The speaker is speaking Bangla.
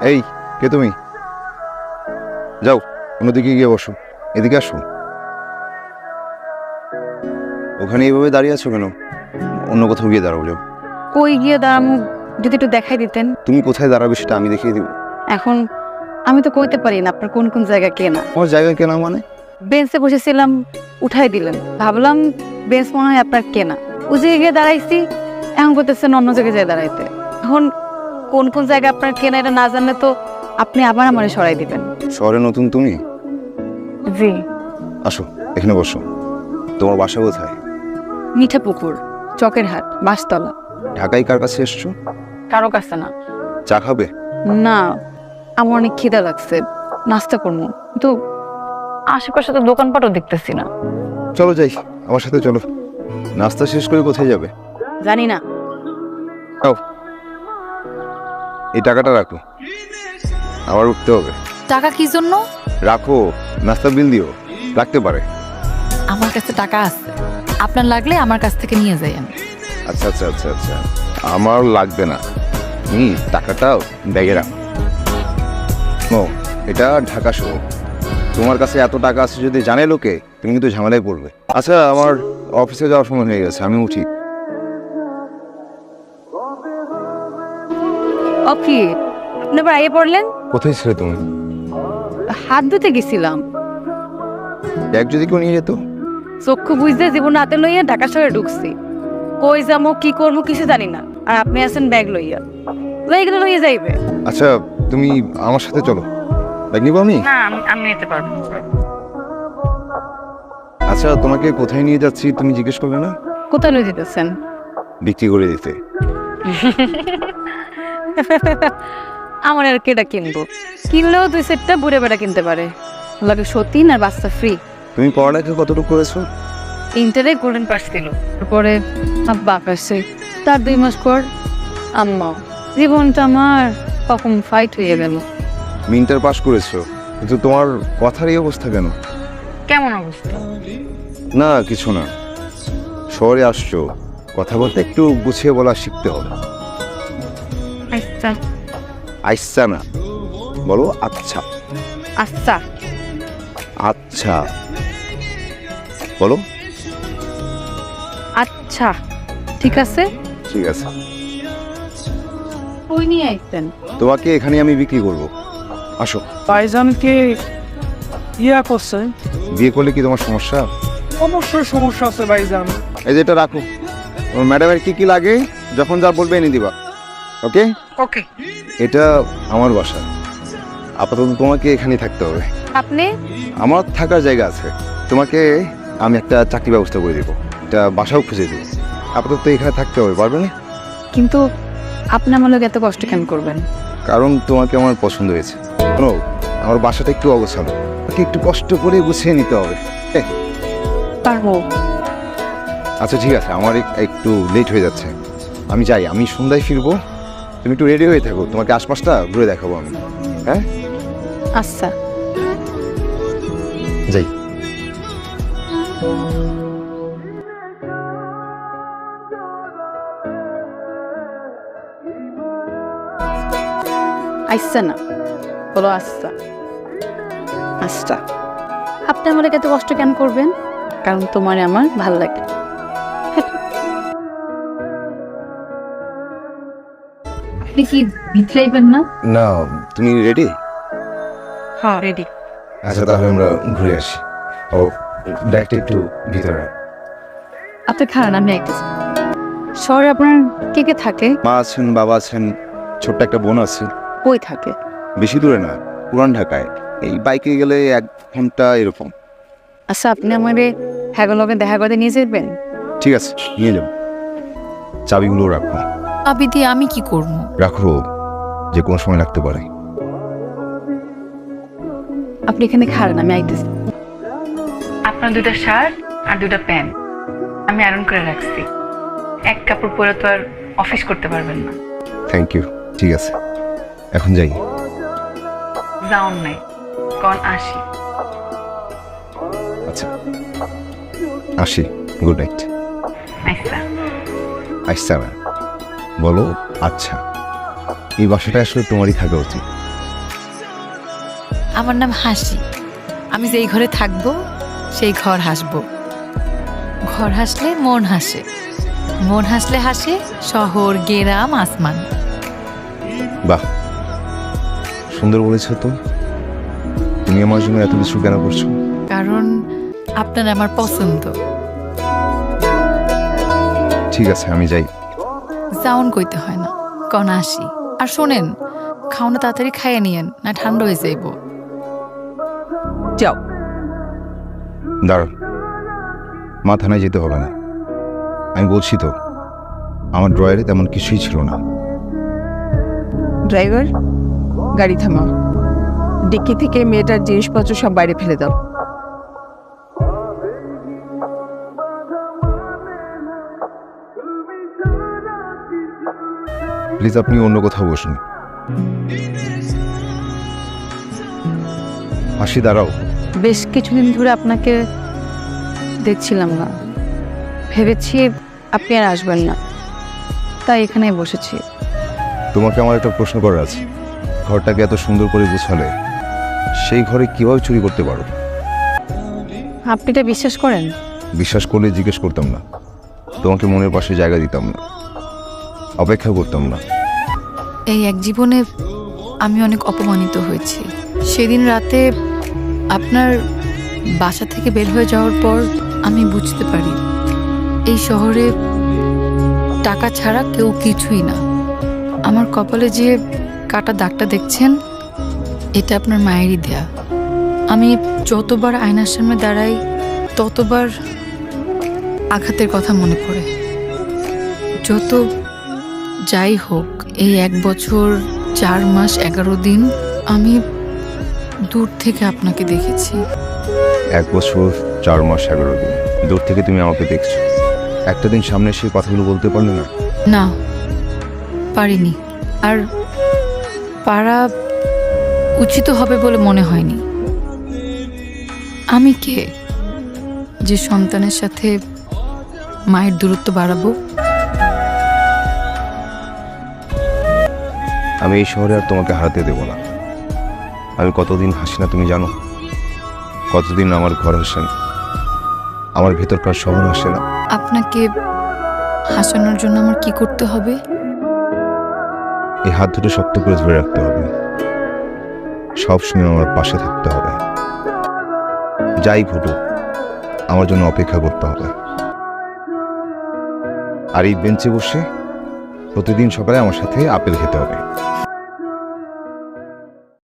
এই, কে তুমি? যাও অন্যদিকে গিয়ে বসো, এদিকে আসো। ওখানে এইভাবে দাঁড়িয়ে আছো কেন? অন্য কোথাও গিয়ে দাঁড়াও, যাও। কই গিয়ে দাঁড়ামু, যদি একটু দেখাই দিতেন। তুমি কোথায় দাঁড়াবে সেটা আমি দেখিয়ে দিব। এখন আমি তো কইতে পারি না আপনার কোন কোন জায়গা কেনা। আমার জায়গা কেনা মানে? বেঞ্চে বসেছিলাম, উঠাই দিলেন, ভাবলাম বেঞ্চ মনে হয় আপনার কেনা। ওই জায়গায় গিয়ে দাঁড়াইছি, এখন করতেছেন অন্য জায়গায় যেয়ে দাঁড়াইতে। এখন কোন কোন জায়গা আপনার কেনা এটা না জানলে তো আপনি আবার আমারে সরাই দিবেন। শহরে নতুন তুমি? জি। আসো এখানে বসো। তোমার বাসা কোথায়? মিঠাপুকুর, চকের হাট, বাসতলা। ঢাকায় কার কাছে এসছো? কারো কাছে না। চা খাবে? না, আমার অনেক খিদা লাগছে, নাস্তা করবো, কিন্তু আশেপাশে তো দোকানপাটও দেখতেছি না। চলো যাই, আমার সাথে চলো। নাস্তা শেষ করে কোথায় যাবে? জানি না। যাও, এই টাকাটা রাখো, আবার উঠতে হবে। টাকা কি জন্য? রাখো, নাস্তার বিল দিও, রাখতে পারে। আমার কাছে টাকা আছে, আপনার লাগলে আমার কাছ থেকে নিয়ে যাইয়েন। আচ্ছা আচ্ছা আচ্ছা আচ্ছা, আমার লাগবে না, তুমি টাকাটা ব্যাগে রাখো। ও, এটা ঢাকা শহর, তোমার কাছে এত টাকা আছে যদি জানে লোকে, তুমি কিন্তু ঝামেলায় পড়বে। আচ্ছা, আমার অফিসে যাওয়ার সময় হয়ে গেছে, আমি উঠি। ওকে, আপনি আবার আইয়ে পড়লেন? কোথায় ছিলে তুমি? হাত ধুতে গেছিলাম। ব্যাগ যদি কেউ নিয়ে যেত? চক্ষু বুঝতে জীবন হাতে লইয়া ঢাকা শহরে ঢুকছি, কই যাবো কি করবো কিছু জানি না, আর আপনি আছেন ব্যাগ লইয়া। লইয়া গেলে লইয়া যাইবে। আচ্ছা, তুমি আমার সাথে চলো, ব্যাগ নিবো আমি। না, আমি নিতে পারবো। আচ্ছা, তোমাকে কোথায় নিয়ে যাচ্ছি তুমি জিজ্ঞেস করবে না? কোথায় লই যেতেছেন? বিক্রি করে দিতে। আমার আর কেটা কিনবো, কিনলেও দুই সেটটা বুড়ে বেড়া কিনতে পারে, লাগে সতীন আর বাচ্চা ফ্রি। তুমি পড়ালেখা কতটুকু করেছো? ইন্টারে গোল্ডেন পাস ছিল, তারপরে আব্বা আসছে, তার 2 মাস পর আম্মা। জীবনটা আমার কখন ফাইট হয়ে গেল। তুমি ইন্টার পাস করেছো, কিন্তু তোমার কথার এই অবস্থা কেন? কেমন অবস্থা? না কিছু না, শহরে আসছো, কথা বলতে একটু গুছিয়ে বলা শিখতে হবে। আচ্ছা আচ্ছা না, বলো আচ্ছা। আচ্ছা আচ্ছা বলো। আচ্ছা, ঠিক আছে। ঠিক আছে, কই নিয়ে আইতেন? তোমাকে এখানে আমি বিক্রি করব, আসো। ভাইজানকে ইয়া করছে, বিয়ে করলে কি তোমার সমস্যা? অবশ্যই সমস্যা আছে ভাইজান। এই যে এটা রাখো, তোমার ম্যাডামের কি কি লাগে যখন যা বলবে এনে দিবা, ওকে? ওকে। এটা আমার বাসা, আপাতত তোমাকে এখানেই থাকতে হবে। আপনি? আমার থাকার জায়গা আছে, তোমাকে আমি একটা চাকরি ব্যবস্থা করে দেবো, একটা বাসাও খুঁজে দেবো। আপাতত এখানে থাকতে হবে, পারবে না? কিন্তু আপনি আমার লোক এত কষ্ট কেন করবেন? কারণ তোমাকে আমার পছন্দ হয়েছে। শোনো, আমার বাসাটা একটু অগোছালো, ওকে একটু কষ্ট করে গুছিয়ে নিতে হবে। পারবো। আচ্ছা ঠিক আছে, আমার একটু লেট হয়ে যাচ্ছে, আমি যাই, আমি সন্ধ্যায় ফিরবো। তুমি একটু রেডি হয়ে থাকো, তোমাকে আশপাশটা ঘুরে দেখাবো আমি। হ্যাঁ আচ্ছা। যাই। আচ্ছা না, বলো আচ্ছা। আচ্ছা, আপনি আমার এত কষ্ট কেন করবেন? কারণ তোমার আমার ভাল লাগে। আপনি কি ভিতরাইবেন না? না, তুমি রেডি? হ্যাঁ রেডি। আচ্ছা তাহলে আমরা ঘুরে আসি। ও, ডাইরেক্ট একটু ভিতরে। আপনি খান, আমি আইতেছি। শহরে আপনার কে কে থাকে? মা আছেন, বাবা আছেন, ছোট্ট একটা বোন আছে। কই থাকে? বেশি দূরে না, পুরান ঢাকায়, এই বাইকে গেলে 1 ঘন্টা এরকম। আচ্ছা, আপনি আমারে হ্যাগলগে দেখা করতে নিয়ে যাবেন? ঠিক আছে, নিয়ে যাবো। চাবিগুলো রাখো। চাবি দিয়ে আমি কি করবো? রাখো, যে কোনো সময় লাগতে পারে। আপনি এখানে খান, আমি আইতেছি। আপনার 2টা শার্ট আর 2টা প্যান্ট আমি আয়রন করে রাখছি, এক কাপড় পরে তো আর অফিস করতে পারবেন না। থ্যাংক ইউ, ঠিক আছে, এখন যাই। যাওন নাই, কোন আসি। আচ্ছা আসি, গুড নাইট। আচ্ছা। আচ্ছা না, বলো আচ্ছা। এই বাসাটা আসলে তোমারই থাকা উচিত। আমার নাম হাসি। আমি যেই ঘরে থাকবো সেই ঘর হাসবো। ঘর হাসলে মন হাসে, মন হাসলে হাসে শহর, গ্রাম, আসমান। বাহ, সুন্দর বলেছো তো। তুমি আমার জন্য এত কিছু কেন করছো? কারণ আপনার আমার পছন্দ। ঠিক আছে, আমি যাই। জাউন কইতে হয় না, কন আসি। আর শোনেন, খাওনা তাড়াতাড়ি খাইয়ে নিয়েন, না ঠান্ডা হয়ে যাইব। যাও। দাঁড়া, মা থানায় যেতে হবে না। আমি বলছি তো, আমার ড্রয়ারে তেমন কিছুই ছিল না। ড্রাইভার, গাড়ি থামাও। ডিক্কি থেকে মেয়েটার জিনিসপত্র সব বাইরে ফেলে দাও। প্লিজ আপনি অন্য কোথাও বসুন। হাসি, দাঁড়াও। বেশ কিছুদিন ধরে আপনাকে দেখছিলাম না, ভেবেছি আপনি আর আসবেন না, তাই এখানেই বসেছি। তোমাকে আমার একটা প্রশ্ন করার আছে। ঘরটাকে এত সুন্দর করে গুছালে, সেই ঘরে কিভাবে চুরি করতে পারো? আপনি এটা বিশ্বাস করেন? বিশ্বাস করলে জিজ্ঞেস করতাম না, তোমাকে মনের পাশে জায়গা দিতাম না, অপেক্ষা করতাম না। এই এক জীবনে আমি অনেক অপমানিত হয়েছি। সেদিন রাতে আপনার বাসা থেকে বের হয়ে যাওয়ার পর আমি বুঝতে পারি এই শহরে টাকা ছাড়া কেউ কিছুই না। আমার কপালে যে কাটা দাগটা দেখছেন, এটা আপনার মায়েরই দেয়া। আমি যতবার আয়নার সামনে দাঁড়াই, ততবার আঘাতের কথা মনে পড়ে। যত যাই হোক, এই 1 বছর 4 মাস 11 দিন আমি দূর থেকে আপনাকে দেখেছি। 1 বছর 4 মাস 11 দিন দূর থেকে তুমি আমাকে দেখছো, একটা দিন সামনে এসে কথাগুলো বলতে পারলে না? না, পারিনি। আর পারা উচিত হবে বলে মনে হয়নি। আমি কে যে সন্তানের সাথে মায়ের দূরত্ব বাড়াবো? আমি এই শহরে আর তোমাকে হারাতে দেব না। আমি কতদিন হাসি না তুমি জানো? কতদিন আমার ঘর হাসে না, আমার ভেতরকার শহর হাসে না। আপনাকে হাসানোর জন্য আমার কি করতে হবে? এই হাত দুটো শক্ত করে ধরে রাখতে হবে, সবসময় আমার পাশে থাকতে হবে। যাই ঘটুক, আমার জন্য অপেক্ষা করতে হবে। আর এই বেঞ্চে বসে প্রতিদিন সকালে আমার সাথে আপেল খেতে হবে।